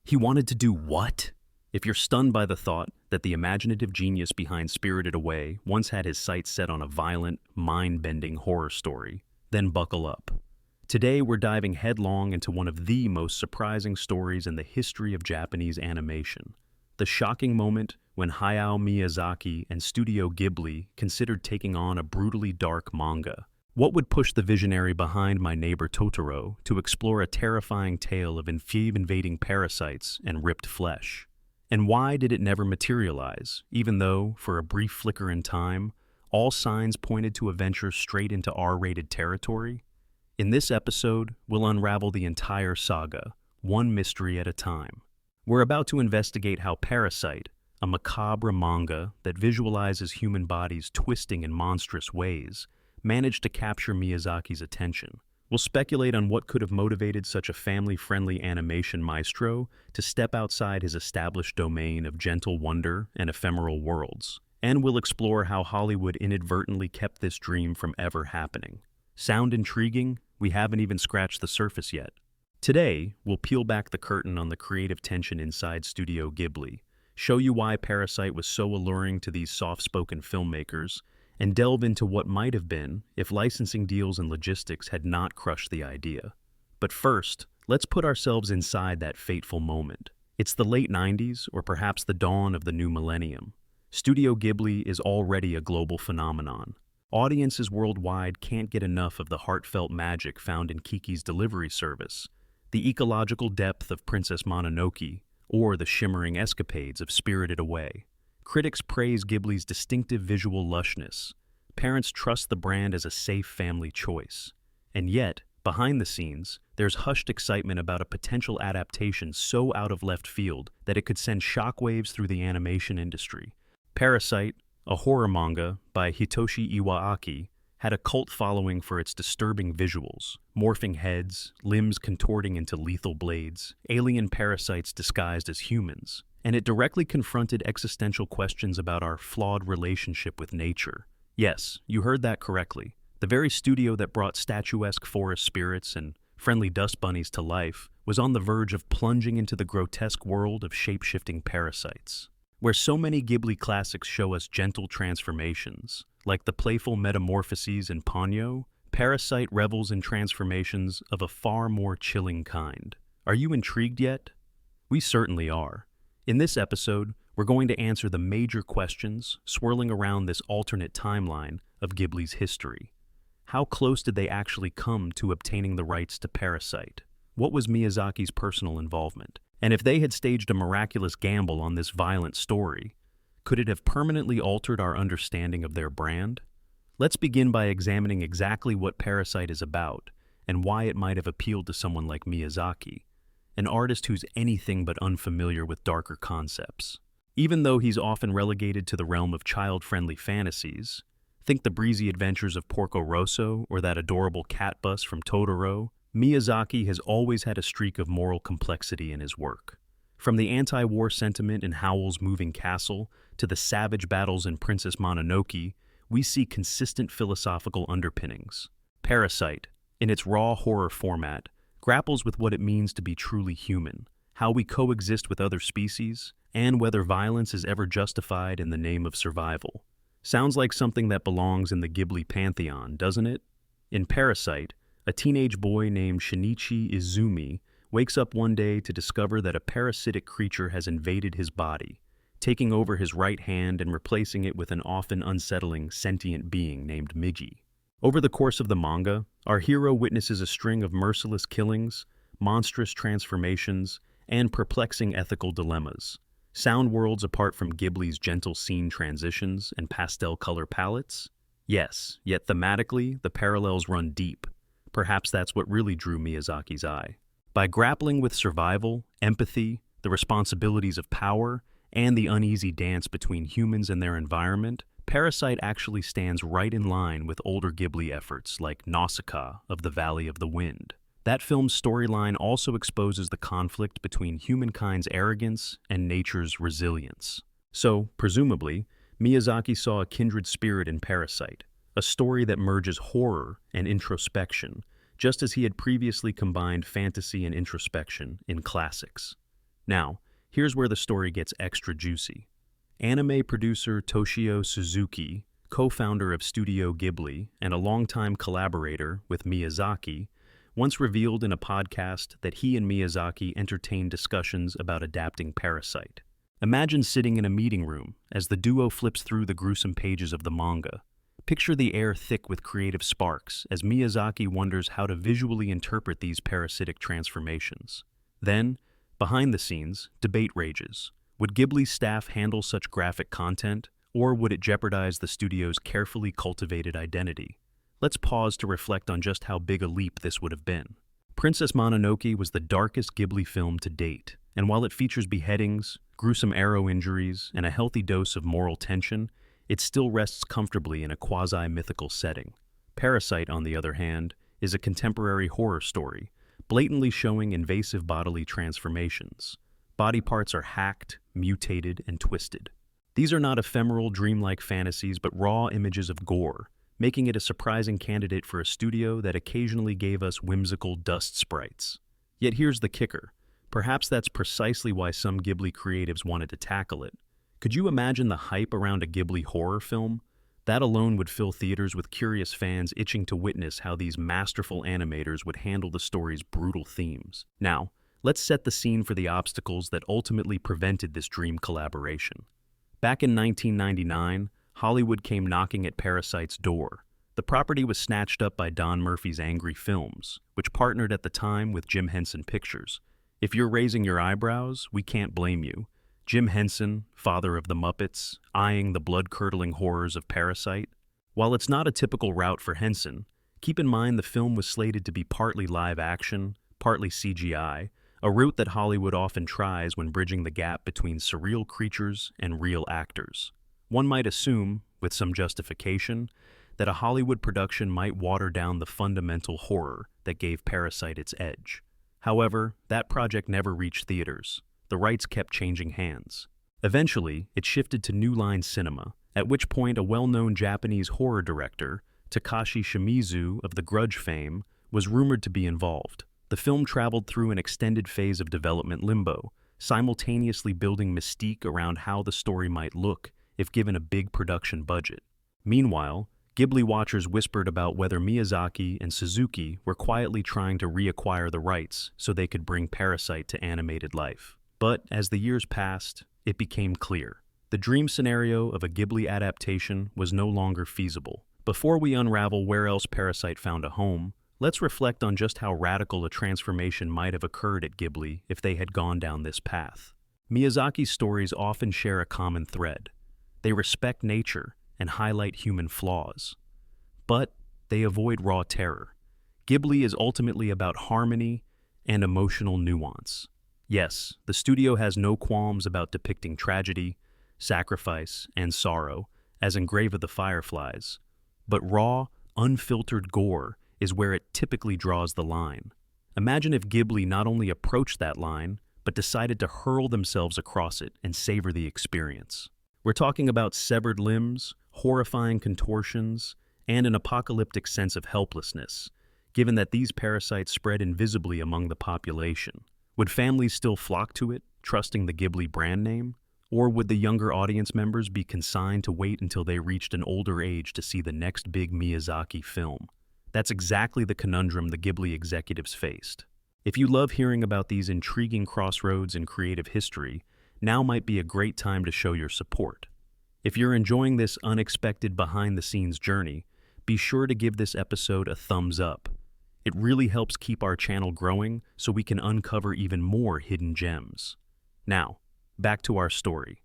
He wanted to do what? If you're stunned by the thought that the imaginative genius behind Spirited Away once had his sights set on a violent, mind-bending horror story, then buckle up. Today we're diving headlong into one of the most surprising stories in the history of Japanese animation. The shocking moment when Hayao Miyazaki and Studio Ghibli considered taking on a brutally dark manga. What would push the visionary behind My Neighbor Totoro to explore a terrifying tale of invading parasites and ripped flesh? And why did it never materialize, even though, for a brief flicker in time, all signs pointed to a venture straight into R-rated territory? In this episode, we'll unravel the entire saga, one mystery at a time. We're about to investigate how Parasyte, a macabre manga that visualizes human bodies twisting in monstrous ways, managed to capture Miyazaki's attention. We'll speculate on what could have motivated such a family-friendly animation maestro to step outside his established domain of gentle wonder and ephemeral worlds. And we'll explore how Hollywood inadvertently kept this dream from ever happening. Sound intriguing? We haven't even scratched the surface yet. Today, we'll peel back the curtain on the creative tension inside Studio Ghibli, show you why Parasyte was so alluring to these soft-spoken filmmakers, and delve into what might have been if licensing deals and logistics had not crushed the idea. But first, let's put ourselves inside that fateful moment. It's the late 90s, or perhaps the dawn of the new millennium. Studio Ghibli is already a global phenomenon. Audiences worldwide can't get enough of the heartfelt magic found in Kiki's Delivery Service, the ecological depth of Princess Mononoke, or the shimmering escapades of Spirited Away. Critics praise Ghibli's distinctive visual lushness. Parents trust the brand as a safe family choice. And yet, behind the scenes, there's hushed excitement about a potential adaptation so out of left field that it could send shockwaves through the animation industry. Parasyte, a horror manga by Hitoshi Iwaaki, had a cult following for its disturbing visuals, morphing heads, limbs contorting into lethal blades, alien parasites disguised as humans, and it directly confronted existential questions about our flawed relationship with nature. Yes, you heard that correctly. The very studio that brought statuesque forest spirits and friendly dust bunnies to life was on the verge of plunging into the grotesque world of shape-shifting parasites. Where so many Ghibli classics show us gentle transformations, like the playful metamorphoses in Ponyo, Parasyte revels in transformations of a far more chilling kind. Are you intrigued yet? We certainly are. In this episode, we're going to answer the major questions swirling around this alternate timeline of Ghibli's history. How close did they actually come to obtaining the rights to Parasyte? What was Miyazaki's personal involvement? And if they had staged a miraculous gamble on this violent story, could it have permanently altered our understanding of their brand? Let's begin by examining exactly what Parasyte is about and why it might have appealed to someone like Miyazaki, an artist who's anything but unfamiliar with darker concepts. Even though he's often relegated to the realm of child-friendly fantasies, think the breezy adventures of Porco Rosso or that adorable cat bus from Totoro, Miyazaki has always had a streak of moral complexity in his work. From the anti-war sentiment in Howl's Moving Castle to the savage battles in Princess Mononoke, we see consistent philosophical underpinnings. Parasyte, in its raw horror format, grapples with what it means to be truly human, how we coexist with other species, and whether violence is ever justified in the name of survival. Sounds like something that belongs in the Ghibli pantheon, doesn't it? In Parasyte, a teenage boy named Shinichi Izumi wakes up one day to discover that a parasitic creature has invaded his body, taking over his right hand and replacing it with an often unsettling sentient being named Migi. Over the course of the manga, our hero witnesses a string of merciless killings, monstrous transformations, and perplexing ethical dilemmas. Sound worlds apart from Ghibli's gentle scene transitions and pastel color palettes? Yes, yet thematically, the parallels run deep. Perhaps that's what really drew Miyazaki's eye. By grappling with survival, empathy, the responsibilities of power, and the uneasy dance between humans and their environment, Parasyte actually stands right in line with older Ghibli efforts like Nausicaa of the Valley of the Wind. That film's storyline also exposes the conflict between humankind's arrogance and nature's resilience. So, presumably, Miyazaki saw a kindred spirit in Parasyte, a story that merges horror and introspection, just as he had previously combined fantasy and introspection in classics. Now, here's where the story gets extra juicy. Anime producer Toshio Suzuki, co-founder of Studio Ghibli and a longtime collaborator with Miyazaki, once revealed in a podcast that he and Miyazaki entertained discussions about adapting Parasyte. Imagine sitting in a meeting room as the duo flips through the gruesome pages of the manga. Picture the air thick with creative sparks as Miyazaki wonders how to visually interpret these parasitic transformations. Then, behind the scenes, debate rages. Would Ghibli's staff handle such graphic content, or would it jeopardize the studio's carefully cultivated identity? Let's pause to reflect on just how big a leap this would have been. Princess Mononoke was the darkest Ghibli film to date, and while it features beheadings, gruesome arrow injuries, and a healthy dose of moral tension, it still rests comfortably in a quasi-mythical setting. Parasyte, on the other hand, is a contemporary horror story, blatantly showing invasive bodily transformations. Body parts are hacked, mutated, and twisted. These are not ephemeral, dreamlike fantasies, but raw images of gore, making it a surprising candidate for a studio that occasionally gave us whimsical dust sprites. Yet here's the kicker. Perhaps that's precisely why some Ghibli creatives wanted to tackle it. Could you imagine the hype around a Ghibli horror film? That alone would fill theaters with curious fans itching to witness how these masterful animators would handle the story's brutal themes. Now, let's set the scene for the obstacles that ultimately prevented this dream collaboration. Back in 1999, Hollywood came knocking at Parasyte's door. The property was snatched up by Don Murphy's Angry Films, which partnered at the time with Jim Henson Pictures. If you're raising your eyebrows, we can't blame you. Jim Henson, father of the Muppets, eyeing the blood-curdling horrors of Parasyte. While it's not a typical route for Henson, keep in mind the film was slated to be partly live action, partly CGI, a route that Hollywood often tries when bridging the gap between surreal creatures and real actors. One might assume, with some justification, that a Hollywood production might water down the fundamental horror that gave Parasyte its edge. However, that project never reached theaters. The rights kept changing hands. Eventually, it shifted to New Line Cinema, at which point a well-known Japanese horror director, Takashi Shimizu of The Grudge fame, was rumored to be involved. The film traveled through an extended phase of development limbo, simultaneously building mystique around how the story might look if given a big production budget. Meanwhile, Ghibli watchers whispered about whether Miyazaki and Suzuki were quietly trying to reacquire the rights so they could bring Parasyte to animated life. But as the years passed, it became clear. The dream scenario of a Ghibli adaptation was no longer feasible. Before we unravel where else Parasyte found a home, let's reflect on just how radical a transformation might have occurred at Ghibli if they had gone down this path. Miyazaki's stories often share a common thread. They respect nature and highlight human flaws. But they avoid raw terror. Ghibli is ultimately about harmony and emotional nuance. Yes, the studio has no qualms about depicting tragedy, sacrifice, and sorrow, as in Grave of the Fireflies. But raw, unfiltered gore is where it typically draws the line. Imagine if Ghibli not only approached that line, but decided to hurl themselves across it and savor the experience. We're talking about severed limbs, horrifying contortions, and an apocalyptic sense of helplessness, given that these parasites spread invisibly among the population. Would families still flock to it, trusting the Ghibli brand name? Or would the younger audience members be consigned to wait until they reached an older age to see the next big Miyazaki film? That's exactly the conundrum the Ghibli executives faced. If you love hearing about these intriguing crossroads in creative history, now might be a great time to show your support. If you're enjoying this unexpected behind-the-scenes journey, be sure to give this episode a thumbs up. It really helps keep our channel growing so we can uncover even more hidden gems. Now, back to our story.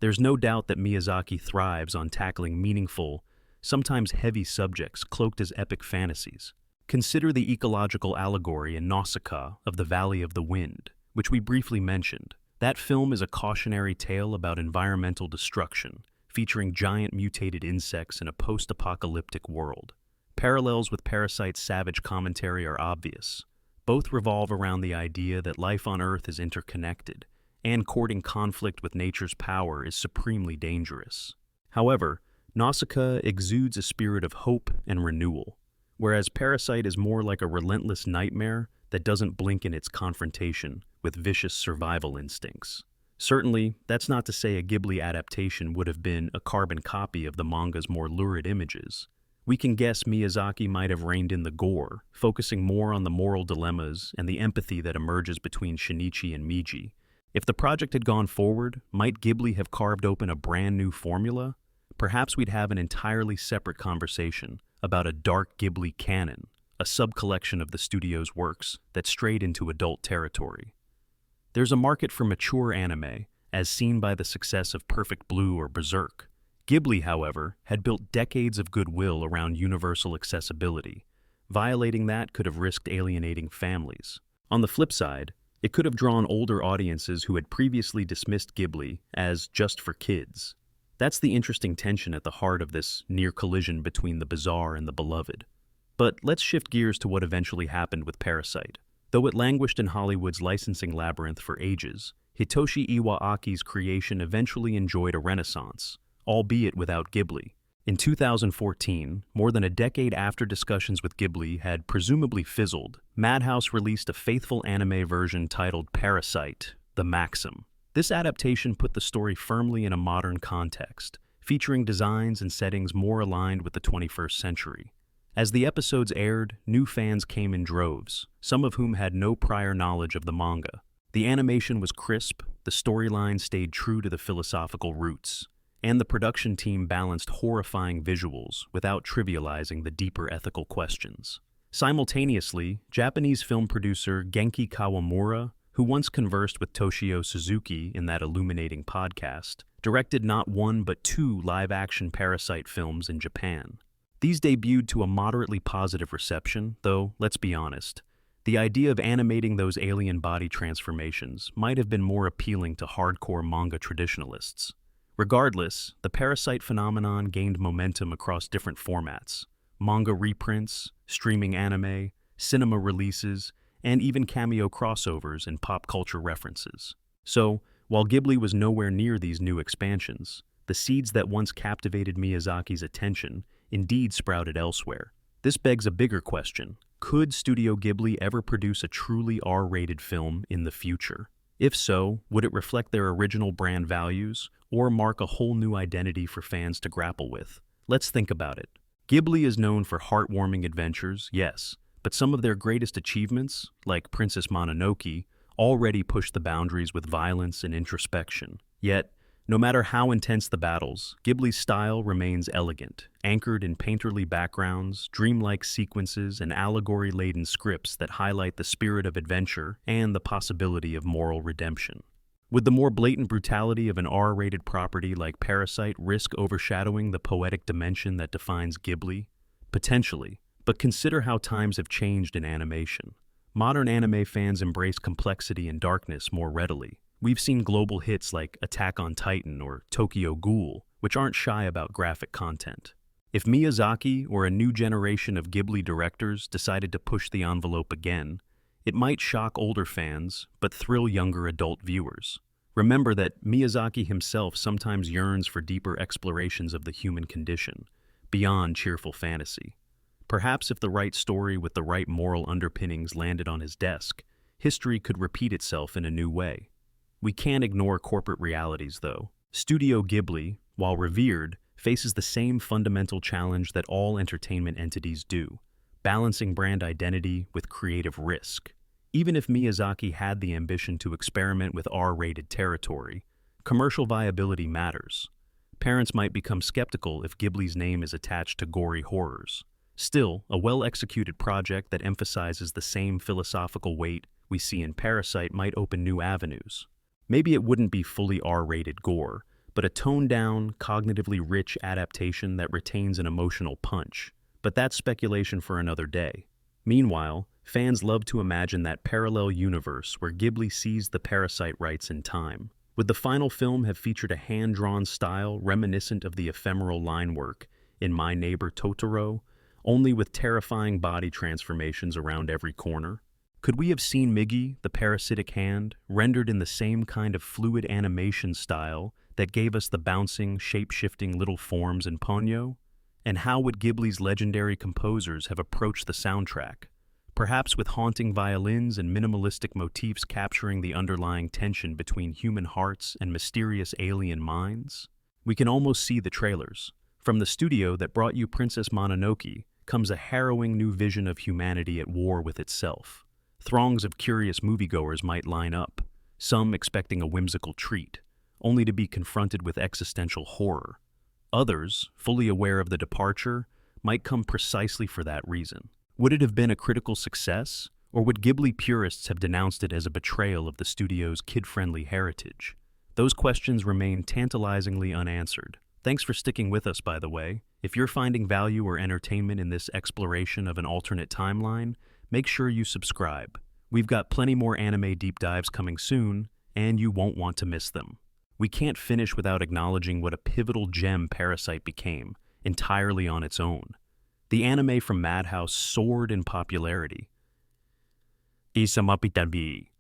There's no doubt that Miyazaki thrives on tackling meaningful, sometimes heavy subjects cloaked as epic fantasies. Consider the ecological allegory in Nausicaa of the Valley of the Wind, which we briefly mentioned. That film is a cautionary tale about environmental destruction, featuring giant mutated insects in a post-apocalyptic world. Parallels with Parasyte's savage commentary are obvious. Both revolve around the idea that life on Earth is interconnected, and courting conflict with nature's power is supremely dangerous. However, Nausicaa exudes a spirit of hope and renewal. Whereas Parasyte is more like a relentless nightmare that doesn't blink in its confrontation with vicious survival instincts. Certainly, that's not to say a Ghibli adaptation would have been a carbon copy of the manga's more lurid images. We can guess Miyazaki might have reined in the gore, focusing more on the moral dilemmas and the empathy that emerges between Shinichi and Miji. If the project had gone forward, might Ghibli have carved open a brand new formula? Perhaps we'd have an entirely separate conversation about a dark Ghibli canon, a sub-collection of the studio's works that strayed into adult territory. There's a market for mature anime, as seen by the success of Perfect Blue or Berserk. Ghibli, however, had built decades of goodwill around universal accessibility. Violating that could have risked alienating families. On the flip side, it could have drawn older audiences who had previously dismissed Ghibli as just for kids. That's the interesting tension at the heart of this near collision between the bizarre and the beloved. But let's shift gears to what eventually happened with Parasyte. Though it languished in Hollywood's licensing labyrinth for ages, Hitoshi Iwaaki's creation eventually enjoyed a renaissance, albeit without Ghibli. In 2014, more than a decade after discussions with Ghibli had presumably fizzled, Madhouse released a faithful anime version titled Parasyte, The Maxim. This adaptation put the story firmly in a modern context, featuring designs and settings more aligned with the 21st century. As the episodes aired, new fans came in droves, some of whom had no prior knowledge of the manga. The animation was crisp, the storyline stayed true to the philosophical roots, and the production team balanced horrifying visuals without trivializing the deeper ethical questions. Simultaneously, Japanese film producer Genki Kawamura, who once conversed with Toshio Suzuki in that illuminating podcast, directed not one but two live-action Parasyte films in Japan. These debuted to a moderately positive reception, though, let's be honest, the idea of animating those alien body transformations might have been more appealing to hardcore manga traditionalists. Regardless, the Parasyte phenomenon gained momentum across different formats: manga reprints, streaming anime, cinema releases, and even cameo crossovers and pop culture references. So, while Ghibli was nowhere near these new expansions, the seeds that once captivated Miyazaki's attention indeed sprouted elsewhere. This begs a bigger question: could Studio Ghibli ever produce a truly R-rated film in the future? If so, would it reflect their original brand values, or mark a whole new identity for fans to grapple with? Let's think about it. Ghibli is known for heartwarming adventures, yes, but some of their greatest achievements, like Princess Mononoke, already push the boundaries with violence and introspection. Yet, no matter how intense the battles, Ghibli's style remains elegant, anchored in painterly backgrounds, dreamlike sequences, and allegory-laden scripts that highlight the spirit of adventure and the possibility of moral redemption. Would the more blatant brutality of an R-rated property like Parasyte risk overshadowing the poetic dimension that defines Ghibli? Potentially, but consider how times have changed in animation. Modern anime fans embrace complexity and darkness more readily. We've seen global hits like Attack on Titan or Tokyo Ghoul, which aren't shy about graphic content. If Miyazaki or a new generation of Ghibli directors decided to push the envelope again, it might shock older fans, but thrill younger adult viewers. Remember that Miyazaki himself sometimes yearns for deeper explorations of the human condition, beyond cheerful fantasy. Perhaps if the right story with the right moral underpinnings landed on his desk, history could repeat itself in a new way. We can't ignore corporate realities, though. Studio Ghibli, while revered, faces the same fundamental challenge that all entertainment entities do: balancing brand identity with creative risk. Even if Miyazaki had the ambition to experiment with R-rated territory, commercial viability matters. Parents might become skeptical if Ghibli's name is attached to gory horrors. Still, a well-executed project that emphasizes the same philosophical weight we see in Parasyte might open new avenues. Maybe it wouldn't be fully R-rated gore, but a toned-down, cognitively rich adaptation that retains an emotional punch. But that's speculation for another day. Meanwhile, fans love to imagine that parallel universe where Ghibli seized the Parasyte rights in time. Would the final film have featured a hand-drawn style reminiscent of the ephemeral line work in My Neighbor Totoro, only with terrifying body transformations around every corner? Could we have seen Migi, the parasitic hand, rendered in the same kind of fluid animation style that gave us the bouncing, shape-shifting little forms in Ponyo? And how would Ghibli's legendary composers have approached the soundtrack? perhaps with haunting violins and minimalistic motifs capturing the underlying tension between human hearts and mysterious alien minds? We can almost see the trailers. From the studio that brought you Princess Mononoke comes a harrowing new vision of humanity at war with itself. Throngs of curious moviegoers might line up, some expecting a whimsical treat, only to be confronted with existential horror. Others, fully aware of the departure, might come precisely for that reason. Would it have been a critical success, or would Ghibli purists have denounced it as a betrayal of the studio's kid-friendly heritage? Those questions remain tantalizingly unanswered. Thanks for sticking with us, by the way. If you're finding value or entertainment in this exploration of an alternate timeline, make sure you subscribe. We've got plenty more anime deep dives coming soon, and you won't want to miss them. We can't finish without acknowledging what a pivotal gem Parasyte became, entirely on its own. The anime from Madhouse soared in popularity. Isamapitabi,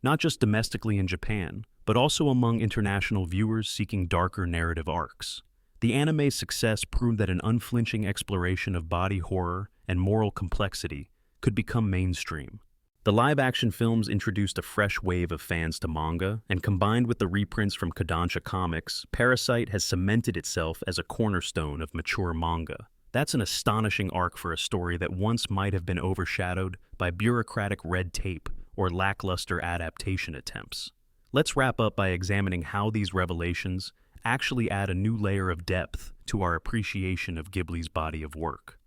not just domestically in Japan, but also among international viewers seeking darker narrative arcs. The anime's success proved that an unflinching exploration of body horror and moral complexity could become mainstream. The live-action films introduced a fresh wave of fans to manga, and combined with the reprints from Kodansha Comics, Parasyte has cemented itself as a cornerstone of mature manga. That's an astonishing arc for a story that once might have been overshadowed by bureaucratic red tape or lackluster adaptation attempts. Let's wrap up by examining how these revelations actually add a new layer of depth to our appreciation of Ghibli's body of work.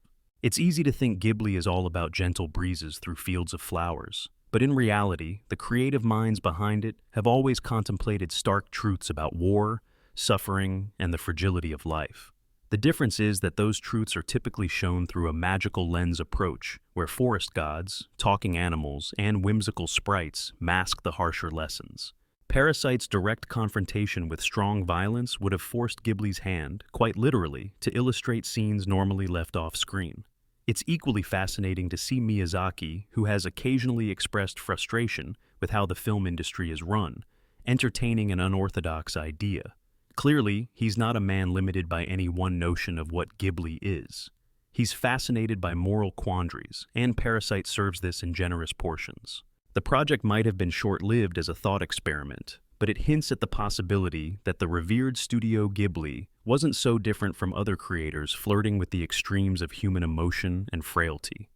It's easy to think Ghibli is all about gentle breezes through fields of flowers, but in reality, the creative minds behind it have always contemplated stark truths about war, suffering, and the fragility of life. The difference is that those truths are typically shown through a magical lens approach, where forest gods, talking animals, and whimsical sprites mask the harsher lessons. Parasyte's direct confrontation with strong violence would have forced Ghibli's hand, quite literally, to illustrate scenes normally left off screen. It's equally fascinating to see Miyazaki, who has occasionally expressed frustration with how the film industry is run, entertaining an unorthodox idea. Clearly, he's not a man limited by any one notion of what Ghibli is. He's fascinated by moral quandaries, and Parasyte serves this in generous portions. The project might have been short-lived as a thought experiment, but it hints at the possibility that the revered Studio Ghibli wasn't so different from other creators flirting with the extremes of human emotion and frailty.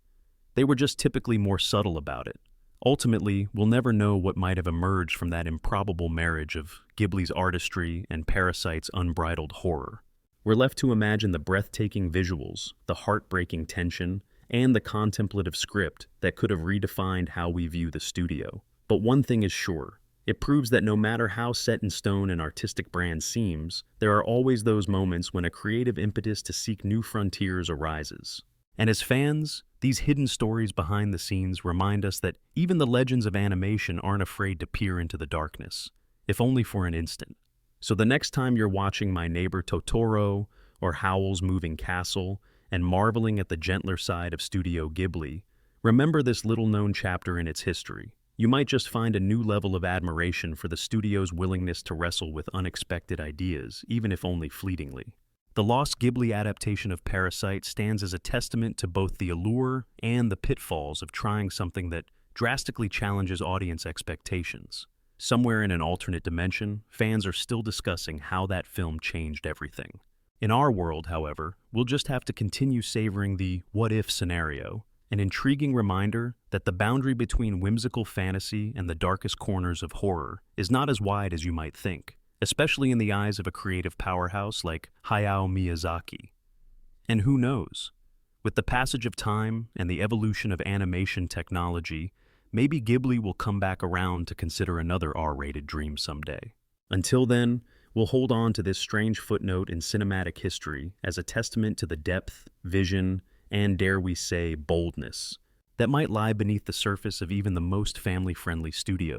They were just typically more subtle about it. Ultimately, we'll never know what might have emerged from that improbable marriage of Ghibli's artistry and Parasyte's unbridled horror. We're left to imagine the breathtaking visuals, the heartbreaking tension, and the contemplative script that could have redefined how we view the studio. But one thing is sure, it proves that no matter how set in stone an artistic brand seems, there are always those moments when a creative impetus to seek new frontiers arises. And as fans, these hidden stories behind the scenes remind us that even the legends of animation aren't afraid to peer into the darkness, if only for an instant. So the next time you're watching My Neighbor Totoro or Howl's Moving Castle, and marveling at the gentler side of Studio Ghibli, remember this little-known chapter in its history. You might just find a new level of admiration for the studio's willingness to wrestle with unexpected ideas, even if only fleetingly. The Lost Ghibli adaptation of Parasyte stands as a testament to both the allure and the pitfalls of trying something that drastically challenges audience expectations. Somewhere in an alternate dimension, fans are still discussing how that film changed everything. In our world, however, we'll just have to continue savoring the what-if scenario, an intriguing reminder that the boundary between whimsical fantasy and the darkest corners of horror is not as wide as you might think, especially in the eyes of a creative powerhouse like Hayao Miyazaki. And who knows? With the passage of time and the evolution of animation technology, maybe Ghibli will come back around to consider another R-rated dream someday. Until then, we'll hold on to this strange footnote in cinematic history as a testament to the depth, vision, and dare we say, boldness that might lie beneath the surface of even the most family-friendly studios.